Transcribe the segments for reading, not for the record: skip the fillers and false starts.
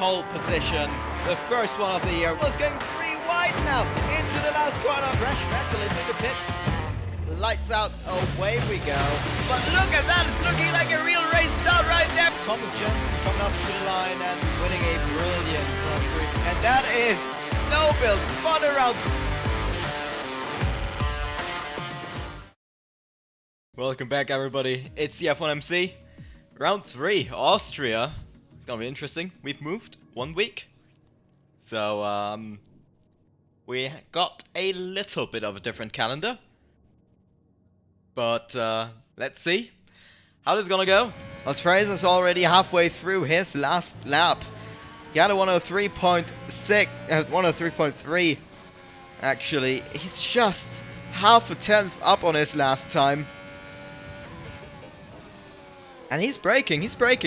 pole position, the first one of the year. Was going 3 wide now into the last corner. Fresh metal is in the pits. Lights out, away we go. But look at that, it's looking like a real race start right there. Thomas Jenssen coming up to the line and winning a brilliant front three. And that is no build, spot around. Welcome back everybody, it's the F1MC. Round 3, Austria. It's gonna be interesting. We've moved 1 week. So, we got a little bit of a different calendar. But, let's see how this is gonna go. As Fraser's already halfway through his last lap. He had a 103.6, 103.3 actually. He's just half a tenth up on his last time. And he's braking.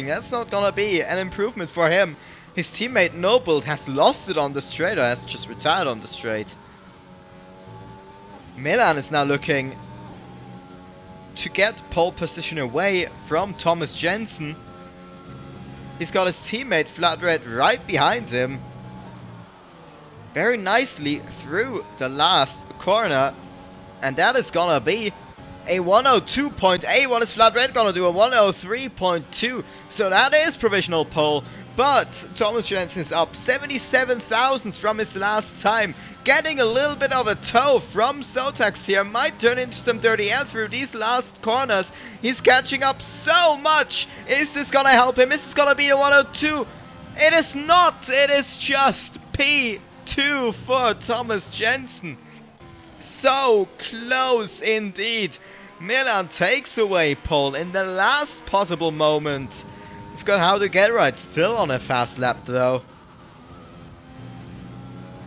That's not gonna be an improvement for him. His teammate Noble has lost it on the straight, or has just retired on the straight. Milan is now looking to get pole position away from Thomas Jenssen. He's got his teammate thrid right behind him. Very nicely through the last corner. And that is gonna be a 102.8. What is thrid gonna do? A 103.2. So that is provisional pole. But Thomas Jenssen is up 77 thousandths from his last time. Getting a little bit of a tow from Sotax here. Might turn into some dirty air through these last corners. He's catching up so much. Is this gonna help him? Is this gonna be a 102? It is not. It is just P2 for Thomas Jenssen. So close indeed. Milan takes away pole in the last possible moment. We've got how to get right still on a fast lap though.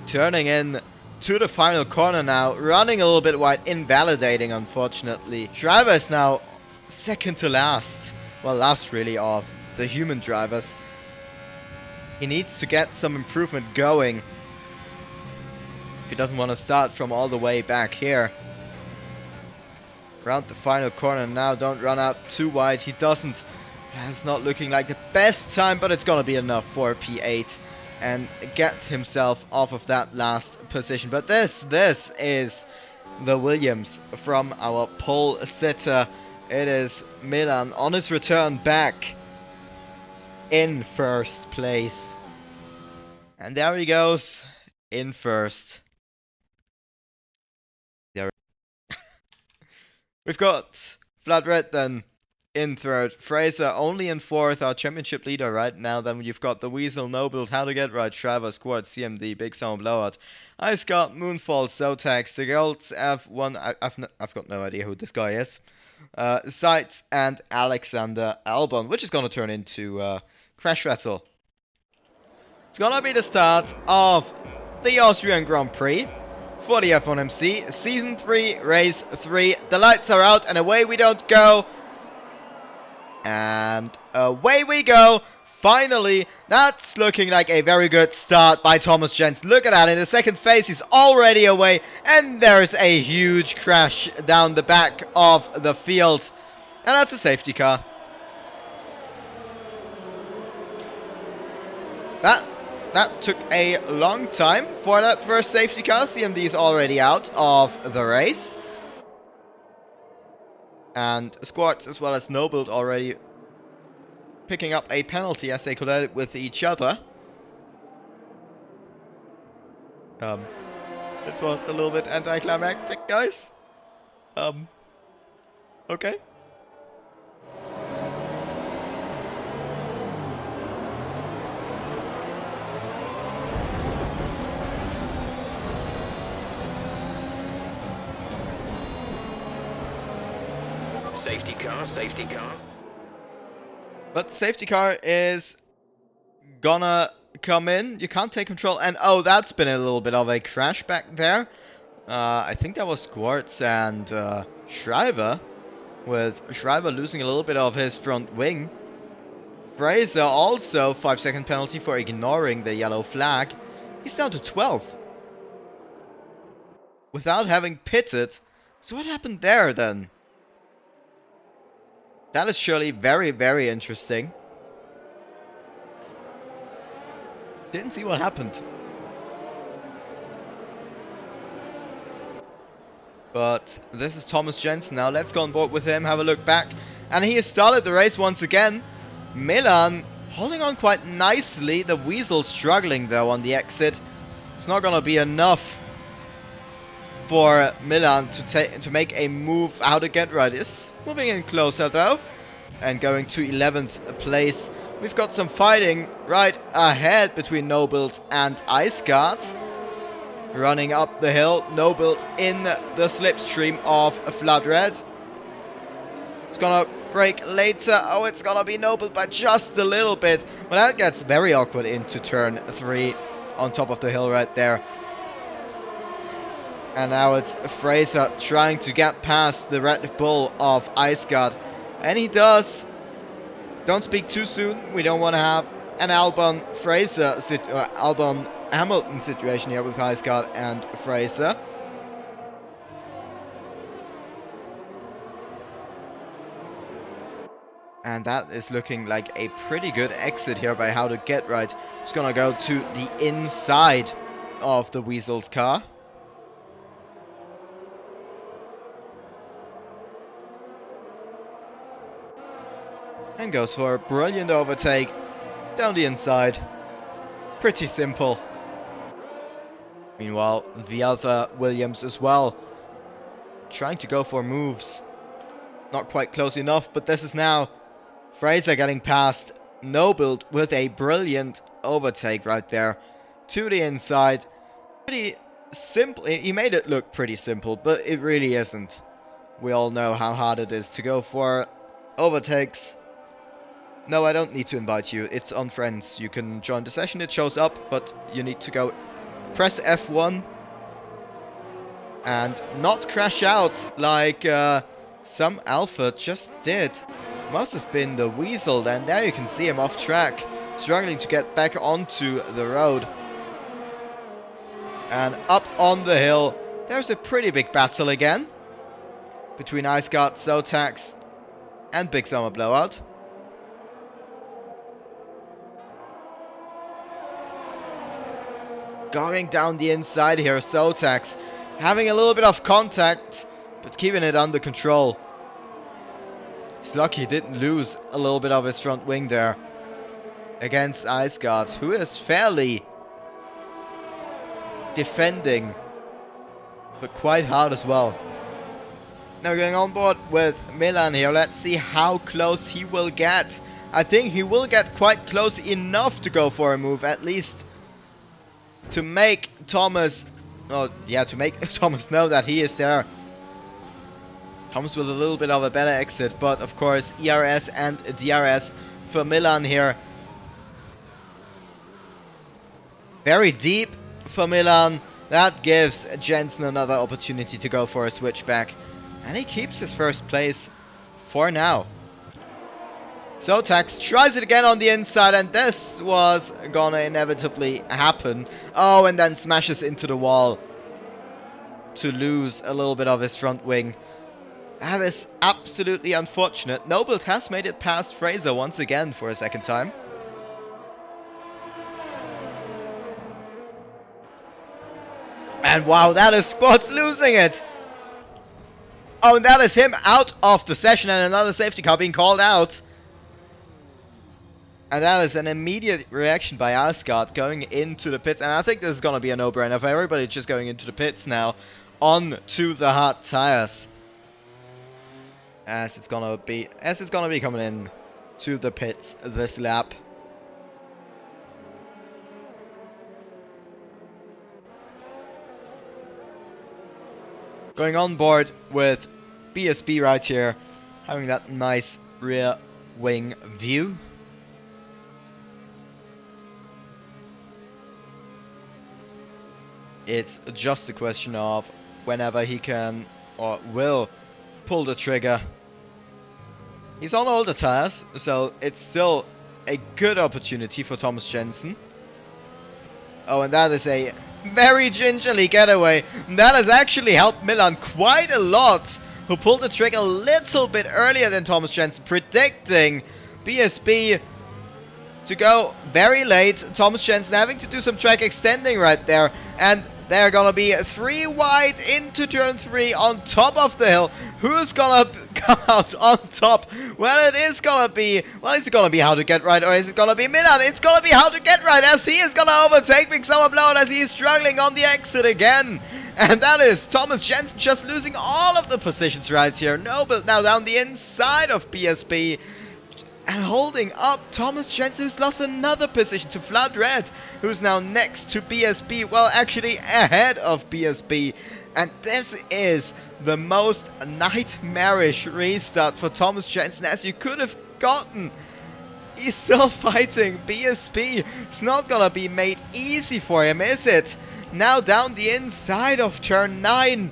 Turning in to the final corner now. Running a little bit wide. Invalidating unfortunately. Driver is now second to last. Well, last really of the human drivers. He needs to get some improvement going. If he doesn't want to start from all the way back here. Around the final corner now, don't run out too wide. He doesn't. That's not looking like the best time, but it's gonna be enough for P8 and get himself off of that last position. But this is the Williams from our pole sitter. It is Milan on his return back in first place. And there he goes in first. We've got thrid then in third, Fraser only in fourth, our championship leader right now. Then you've got the Weasel, Noble, How to Get Right, Shriver, Squad, CMD, Big Sound, Blowout, Ice Scott, Moonfall, Sotax, The Golds, F1, I've got no idea who this guy is, Sights, and Alexander Albon, which is going to turn into Crash Rattle. It's going to be the start of the Austrian Grand Prix. For the F1MC, Season 3, Race 3. The lights are out and away we don't go. And away we go. Finally, that's looking like a very good start by Thomas Jenssen. Look at that, in the second phase he's already away. And there's a huge crash down the back of the field. And that's a safety car. That took a long time for that first safety car. CMD is already out of the race. And Squarts as well as Noble already picking up a penalty as they collided with each other. This was a little bit anticlimactic, guys. Okay. Safety car, safety car. But the safety car is gonna come in. You can't take control. And oh, that's been a little bit of a crash back there. I think that was Squarts and Shriver. With Shriver losing a little bit of his front wing. Fraser also 5-second penalty for ignoring the yellow flag. He's down to 12th. Without having pitted. So what happened there then? That is surely very, very interesting. Didn't see what happened. But this is Thomas Jenssen now. Let's go on board with him, have a look back. And he has started the race once again. Milan holding on quite nicely. The Weasel struggling though on the exit. It's not going to be enough for Milan to make a move out of get right. Is moving in closer though. And going to 11th place. We've got some fighting right ahead between Nobuild and Iceguard. Running up the hill, Nobuild in the slipstream of thrid. It's gonna break later. Oh, it's gonna be Nobuild by just a little bit. Well, that gets very awkward into turn 3 on top of the hill right there. And now it's Fraser trying to get past the Red Bull of Iceguard. And he does. Don't speak too soon. We don't want to have an Albon Hamilton situation here with Iceguard and Fraser. And that is looking like a pretty good exit here by How to Get Right. It's gonna go to the inside of the Weasel's car. And goes for a brilliant overtake down the inside. Pretty simple. Meanwhile, the other Williams as well, trying to go for moves. Not quite close enough, but this is now Fraser getting past Nobuild with a brilliant overtake right there to the inside. Pretty simple. He made it look pretty simple, but it really isn't. We all know how hard it is to go for overtakes. No, I don't need to invite you. It's on Friends. You can join the session. It shows up, but you need to go press F1 and not crash out like some Alpha just did. Must have been the Weasel. And there you can see him off track, struggling to get back onto the road. And up on the hill, there's a pretty big battle again between Iceguard, Zotax, and Big Summer Blowout. Going down the inside here, Zotax having a little bit of contact, but keeping it under control. He's lucky he didn't lose a little bit of his front wing there against Iceguard, who is fairly defending, but quite hard as well. Now going on board with Milan here. Let's see how close he will get. I think he will get quite close enough to go for a move, at least to make Thomas, to make Thomas know that he is there. Comes with a little bit of a better exit, but of course ERS and DRS for Milan here. Very deep for Milan. That gives Jenssen another opportunity to go for a switchback. And he keeps his first place for now. Zotax tries it again on the inside, and this was gonna inevitably happen. Oh, and then smashes into the wall to lose a little bit of his front wing. That is absolutely unfortunate. Nobuild has made it past Fraser once again for a second time. And wow, that is Spots losing it. Oh, and that is him out of the session, and another safety car being called out. And that is an immediate reaction by Iceguard going into the pits. And I think this is going to be a no-brainer for everybody just going into the pits now. On to the hard tires. As it's going to be coming in to the pits this lap. Going on board with BSB right here. Having that nice rear wing view. It's just a question of whenever he can or will pull the trigger. He's on older tires, so it's still a good opportunity for Thomas Jenssen. Oh, and that is a very gingerly getaway. That has actually helped Milan quite a lot, who pulled the trigger a little bit earlier than Thomas Jenssen, predicting BSB to go very late. Thomas Jenssen having to do some track extending right there. And they're gonna be 3 wide into turn 3 on top of the hill. Who's gonna come out on top? Well, it is gonna be... Well, is it gonna be How to Get Right, or is it gonna be Milan? It's gonna be How to Get Right, as he is gonna overtake Big Summer Blowout as he is struggling on the exit again. And that is Thomas Jenssen just losing all of the positions right here. Noble now down the inside of BSB. And holding up Thomas Jenssen, who's lost another position to thrid, who's now next to BSB. Well, actually ahead of BSB. And this is the most nightmarish restart for Thomas Jenssen as you could have gotten. He's still fighting BSB. It's not gonna be made easy for him, is it? Now down the inside of turn 9.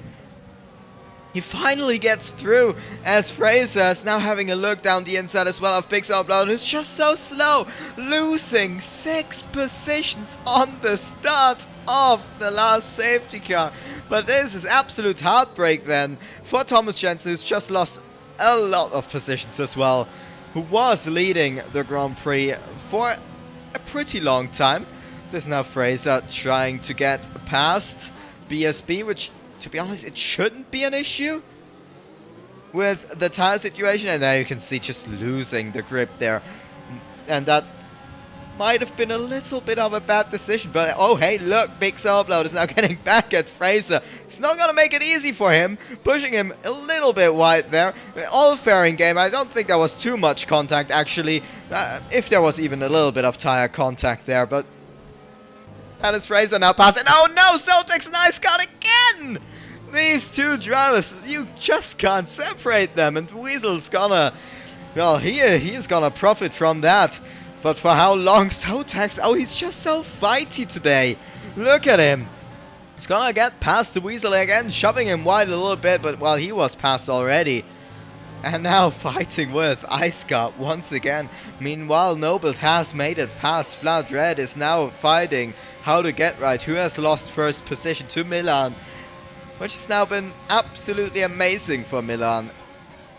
He finally gets through as Fraser is now having a look down the inside as well of Big Summer Blowout, who's just so slow, losing 6 positions on the start of the last safety car. But this is absolute heartbreak then for Thomas Jenssen, who's just lost a lot of positions as well, who was leading the Grand Prix for a pretty long time. There's now Fraser trying to get past BSB, which, to be honest, it shouldn't be an issue with the tire situation. And there you can see just losing the grip there. And that might have been a little bit of a bad decision. But oh hey, look, Big Summer Blowout is now getting back at Fraser. It's not going to make it easy for him, pushing him a little bit wide there. All fair in game. I don't think there was too much contact actually. If there was even a little bit of tire contact there, but that is Fraser now past. And oh no, Sotex and Ice got again! These two drivers, you just can't separate them. And Weasel's gonna, well, he's gonna profit from that. But for how long? Sotex, oh, he's just so fighty today. Look at him. He's gonna get past the Weasel again, shoving him wide a little bit, but well, he was past already. And now fighting with Iceguard once again. Meanwhile, Noble has made it past. thrid is now fighting How to Get Right, who has lost first position to Milan, which has now been absolutely amazing for Milan.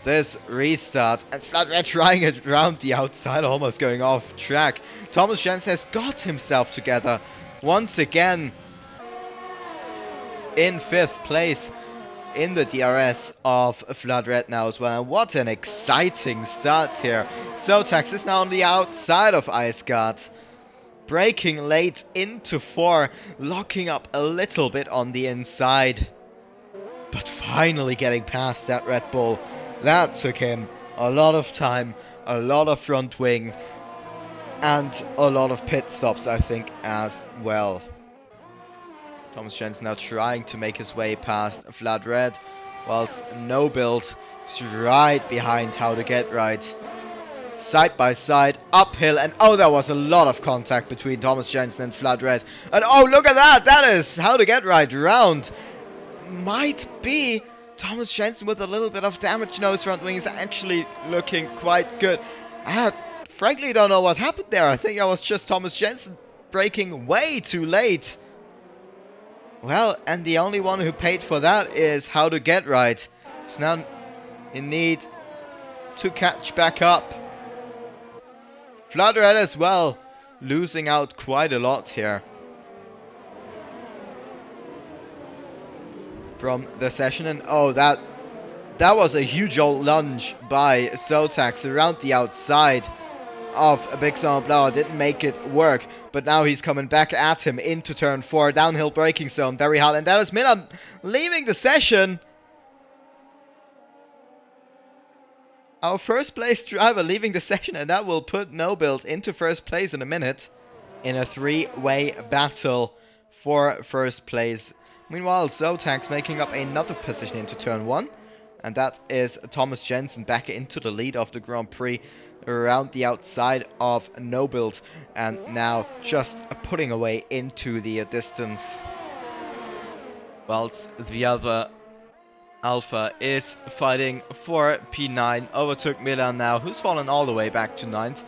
This restart, and thrid trying it around the outside, almost going off track. Thomas Jenssen has got himself together once again in 5th place in the DRS of thrid now as well. And what an exciting start here. Sotex is now on the outside of Iceguard, braking late into 4, locking up a little bit on the inside, but finally getting past that Red Bull. That took him a lot of time, a lot of front wing, and a lot of pit stops, I think, as well. Thomas Jenssen now trying to make his way past thrid, whilst Noble is right behind How to Get Right. Side by side, uphill, and oh, there was a lot of contact between Thomas Jenssen and thrid. And oh, look at that! That is How to Get Right round. Might be Thomas Jenssen with a little bit of damage. No, his front wing is actually looking quite good. I frankly don't know what happened there. I think that was just Thomas Jenssen braking way too late. Well, and the only one who paid for that is How to Get Right. He's now in need to catch back up. thrid as well, losing out quite a lot here from the session. And oh, that was a huge old lunge by Sotex around the outside of a Big Summer Blowout. Didn't make it work, but now he's coming back at him into turn 4, downhill braking zone, very hard. And that is Milan leaving the session. Our first place driver leaving the session, and that will put Noble into first place in a minute in a 3-way battle for first place. Meanwhile, Sotex making up another position into turn 1, and that is Thomas Jenssen back into the lead of the Grand Prix around the outside of Noble, and now just putting away into the distance, whilst the other Alpha is fighting for P9. Overtook Milan now, who's fallen all the way back to 9th.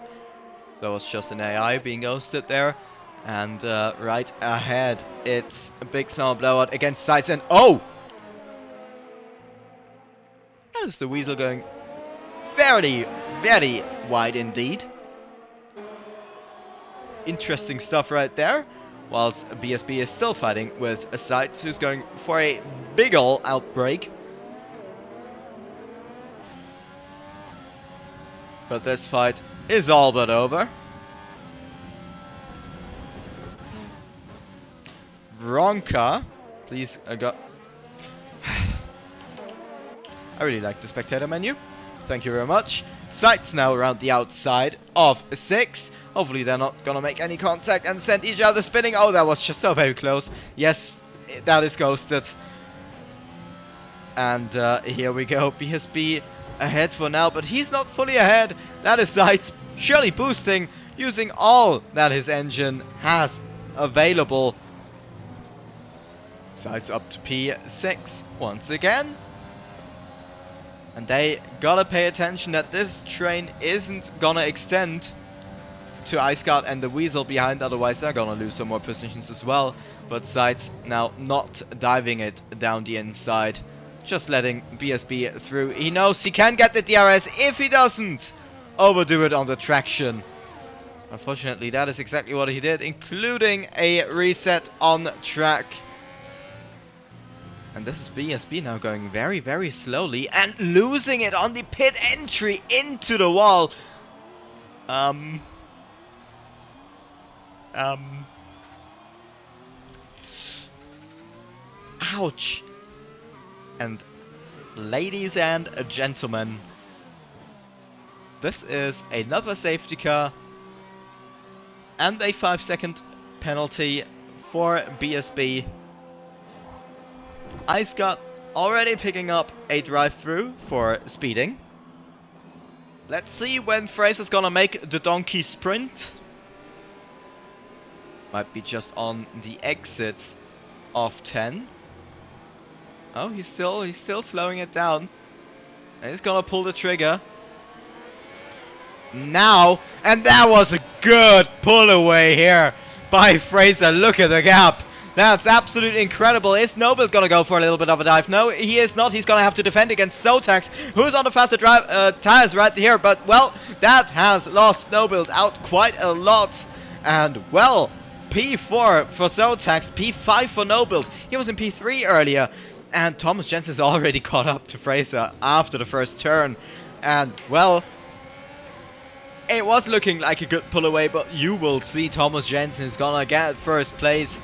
So it was just an AI being ghosted there. And right ahead, it's a Big Summer Blowout against Sides. And oh! That is the Weasel going very, very wide indeed. interesting stuff right there. Whilst BSB is still fighting with Sights, who's going for a big ol' outbreak. But this fight is all but over. Wrong car. Please, go. I really like the spectator menu. Thank you very much. Sights now around the outside of 6. Hopefully they're not gonna make any contact and send each other spinning. Oh, that was just so very close. Yes, that is ghosted. And here we go. BSB ahead for now, but he's not fully ahead. That is Sights surely boosting, using all that his engine has available. Sights up to P6 once again. And they gotta pay attention that this train isn't gonna extend to Iceguard and the Weasel behind, otherwise they're gonna lose some more positions as well. But Sights now not diving it down the inside, just letting BSB through. He knows he can get the DRS if he doesn't overdo it on the traction. Unfortunately, that is exactly what he did, including a reset on track. And this is BSB now going very, very slowly and losing it on the pit entry into the wall. Ouch. And ladies and gentlemen, this is another safety car and a 5-second penalty for BSB. Iceguard already picking up a drive-through for speeding. Let's see when Fraser's gonna make the donkey sprint. Might be just on the exit of 10. Oh, he's still slowing it down. And he's gonna pull the trigger. Now, and that was a good pull away here by Fraser. Look at the gap. That's absolutely incredible. Is Noble gonna go for a little bit of a dive? No, he is not. He's gonna have to defend against Zotax, who's on the faster tires right here. But, well, that has lost Noble out quite a lot. And, well, P4 for Zotax, P5 for Noble. He was in P3 earlier. And Thomas Jenssen is already caught up to Fraser after the first turn. And, well, it was looking like a good pull away, but you will see Thomas Jenssen is gonna get first place.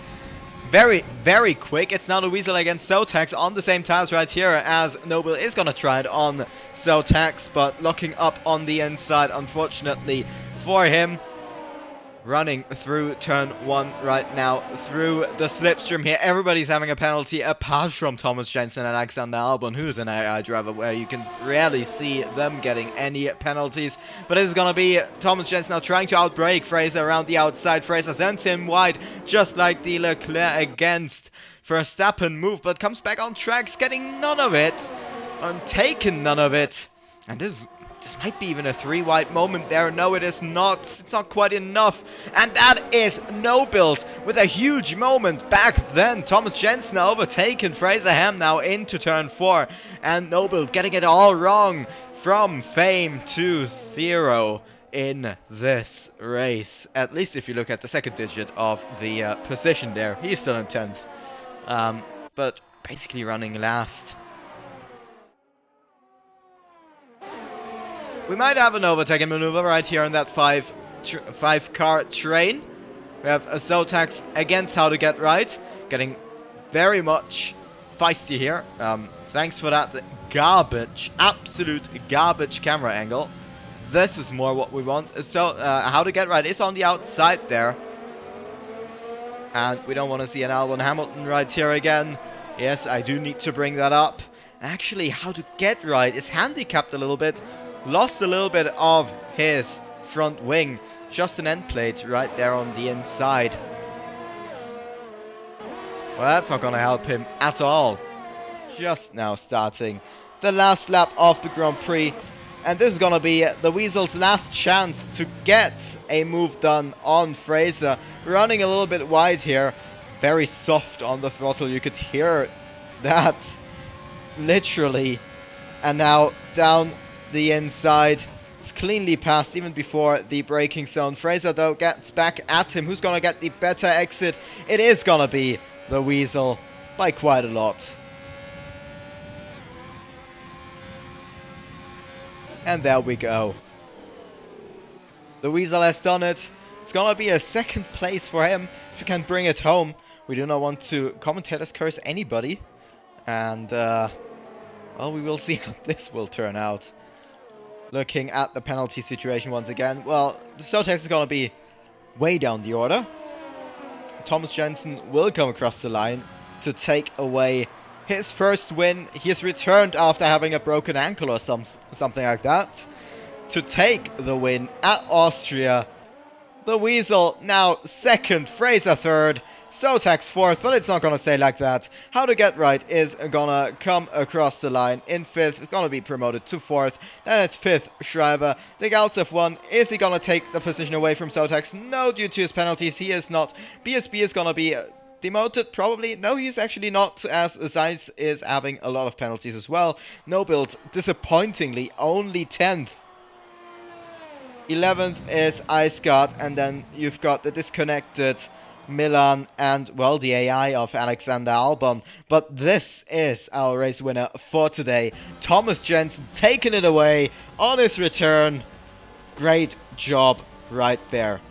Very, very quick. It's now the Weasel against Zotax on the same tires right here, as Noble is gonna try it on Zotax, but locking up on the inside, unfortunately for him. Running through turn 1 right now, through the slipstream here. Everybody's having a penalty apart from Thomas Jenssen and Alexander Albon, who's an AI driver, where you can rarely see them getting any penalties. But it's gonna be Thomas Jenssen now trying to outbrake Fraser around the outside. Fraser sends him wide, just like the Leclerc against Verstappen move, but comes back on tracks, getting none of it, and taking none of it. And this might be even a 3 wide moment there. No, it is not. It's not quite enough. And that is Noble with a huge moment back then. Thomas Jenssen overtaken FraserHEM now into turn 4. And Noble getting it all wrong from fame to 0 in this race. At least if you look at the second digit of the position there. He's still in 10th. But basically running last. We might have an overtaking maneuver right here in that 5-car train. We have a Zotax against How to Get Right. Getting very much feisty here. Thanks for that garbage, absolute garbage camera angle. This is more what we want. So, How to Get Right is on the outside there. And we don't want to see an Albon Hamilton right here again. Yes, I do need to bring that up. Actually, How to Get Right is handicapped a little bit. Lost a little bit of his front wing. Just an end plate right there on the inside. Well, that's not going to help him at all. Just now starting the last lap of the Grand Prix. And this is going to be the Weasel's last chance to get a move done on Fraser. Running a little bit wide here. Very soft on the throttle. You could hear that. Literally. And now down the inside. Gets cleanly past even before the braking zone. Fraser, though, gets back at him. Who's gonna get the better exit? It is gonna be the Weasel by quite a lot. And there we go. The Weasel has done it. It's gonna be a second place for him if he can bring it home. We do not want to commentators curse anybody. And, well, we will see how this will turn out. Looking at the penalty situation once again. Well, the Sotex is gonna be way down the order. Thomas Jenssen will come across the line to take away his first win. He has returned after having a broken ankle or something like that to take the win at Austria. The Weasel now second, Fraser third, Sotex fourth, but it's not gonna stay like that. How to Get Right is gonna come across the line in fifth. It's gonna be promoted to fourth. Then it's fifth, Schreiber. The Gals F1, is he gonna take the position away from Sotex? No, due to his penalties, he is not. BSB is gonna be demoted, probably. No, he's actually not, as Zeiss is having a lot of penalties as well. No build, disappointingly, only 10th. 11th is Iceguard, and then you've got the disconnected Milan and, well, the AI of Alexander Albon. But this is our race winner for today. Thomas Jenssen taking it away on his return. Great job right there.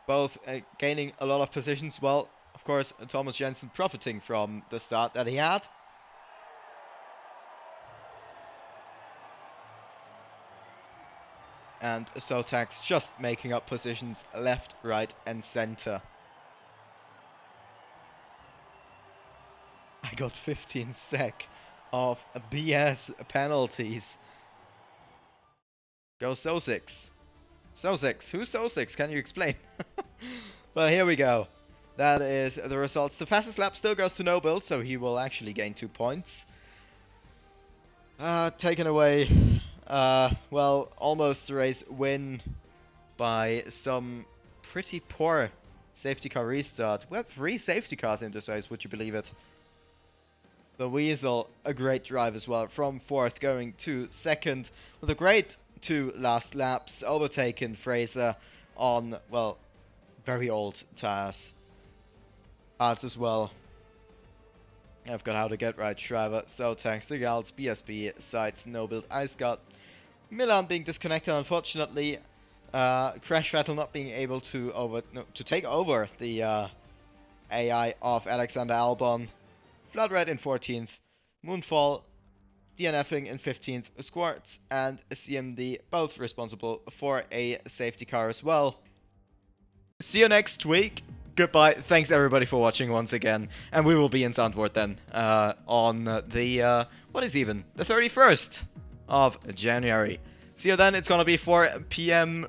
Both gaining a lot of positions. Well, of course, Thomas Jenssen profiting from the start that he had. And Sotex just making up positions left, right and center. I got 15 sec of BS penalties. Go So6. So6. Who's So6? Can you explain? But here we go. That is the results. The fastest lap still goes to No Build, so he will actually gain 2 points. Taken away... well, almost a race win by some pretty poor safety car restart. We had 3 safety cars in this race, would you believe it? The Weasel, a great drive as well, from 4th going to 2nd with a great 2 last laps, overtaken Fraser on, well, very old tires. Parts as well. I've got How to Get Right, Schreiber, Sotex, the Gals, BSB, Sides, No Build, Iceguard. Milan being disconnected, unfortunately. Crash Battle not being able to take over the AI of Alexander Albon. Flood Red in 14th. Moonfall, DNFing in 15th. Squarts and CMD both responsible for a safety car as well. See you next week. Goodbye. Thanks everybody for watching once again. And we will be in Zandvoort then on the, what is even? The 31st of January. See you then. It's gonna be 4 PM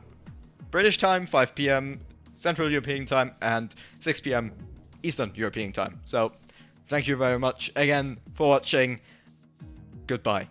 British time, 5 PM Central European time, and 6 PM Eastern European time. So, thank you very much again for watching. Goodbye.